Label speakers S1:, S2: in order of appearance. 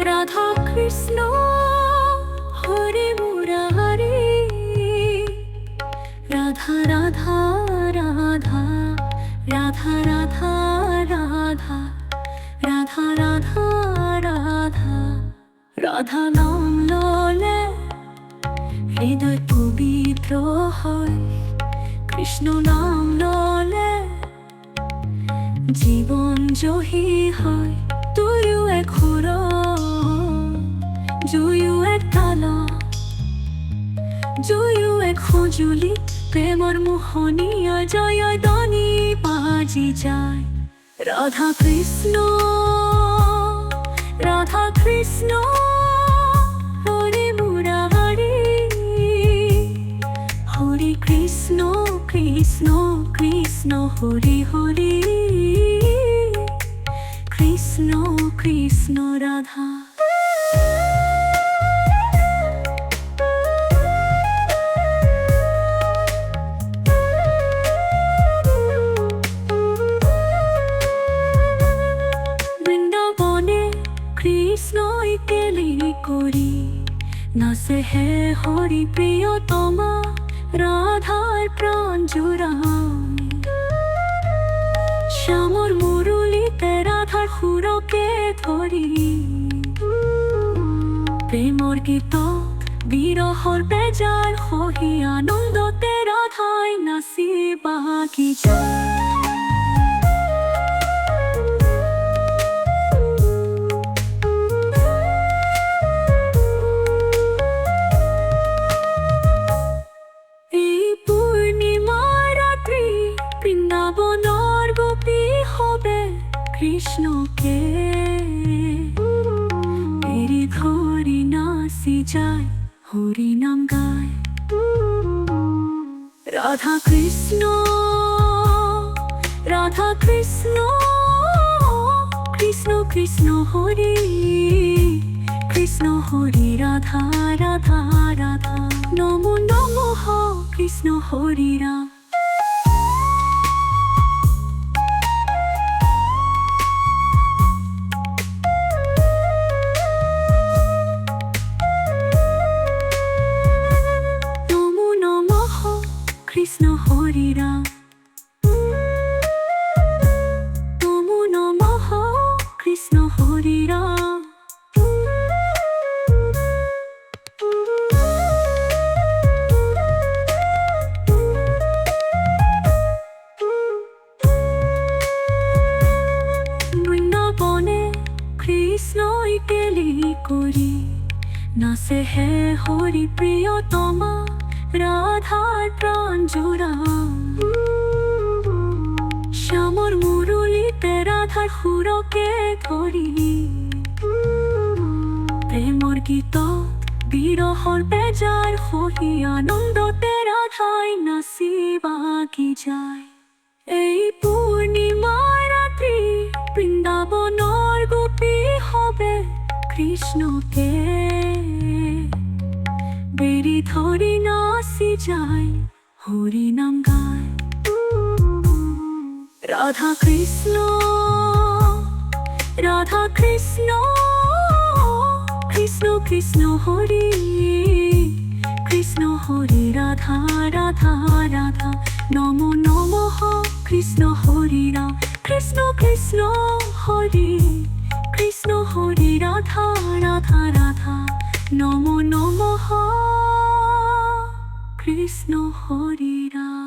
S1: রাধা কৃষ্ণ হরে মুরারি, রাধা রাধা রাধা রাধা রাধা রাধা রাধা রাধা রাধা রাধা নাম ললে হৃদয় পবিত্র হয়, কৃষ্ণ নাম ললে জীবন জয়ী হয়। তুইও এক সুৰ, জুইও এক তালা, জুইও এক সঁজুলি, প্ৰেমৰ মোহনীয়া জয় ধ্বনি বাজি যায়। রাধা কৃষ্ণ রাধা কৃষ্ণ হরে মুরারি, হরে কৃষ্ণ কৃষ্ণ কৃষ্ণ হরে হরে, কৃষ্ণ কৃষ্ণ রাধা। বৃন্দাবনে কৃষ্ণই কেলি করি নাচে হে হরি প্রিয়তমা, রাধার প্রাণ জুড়ায়। শ্যামর মুরলীতে রাধার সুরকে ধরি, প্রেমৰ গীত বিৰহৰ বেজাৰ সহি আনন্দতে ৰাধাই নাচি বাগি যায়। বৃন্দাবনৰ গোপী হবে কৃষ্ণকে এৰি ধৰি নাচি যায়, হৰি নাম গায়। রাধা কৃষ্ণ রাধা কৃষ্ণ কৃষ্ণ কৃষ্ণ হরি, কৃষ্ণ হরি রাধা রাধা রাধা, নমো নমঃ কৃষ্ণ হরি রাম। কৃষ্ণ হরি রাম, নমো নমঃ কৃষ্ণ হরি রাম। বৃন্দাবনে কৃষ্ণই কেলি করি নাচে হে হরি প্রিয়তমা, রাধার প্রাণ জুড়ায়। শ্যামর মুরলীতে রাধার সুরকে ধৰি, প্ৰেমৰ গীত বিৰহৰ বেজাৰ সহি আনন্দতে ৰাধাই নাচি বাগি যায়। এই পূৰ্ণিমাৰ ৰাতি বৃন্দাবনৰ গোপী হবে কৃষ্ণকে বেৰি ধৰি নাচি যায়, হৰি নাম গায়। রাধা কৃষ্ণ রাধা কৃষ্ণ কৃষ্ণ কৃষ্ণ হরি, কৃষ্ণ হরি রাধা রাধা রাধা, নমো নমঃ কৃষ্ণ হরি রাম। কৃষ্ণ কৃষ্ণ হরি, কৃষ্ণ হরি রাধা রাধা রাধা, নমো নমঃ কৃষ্ণ হরি রাম।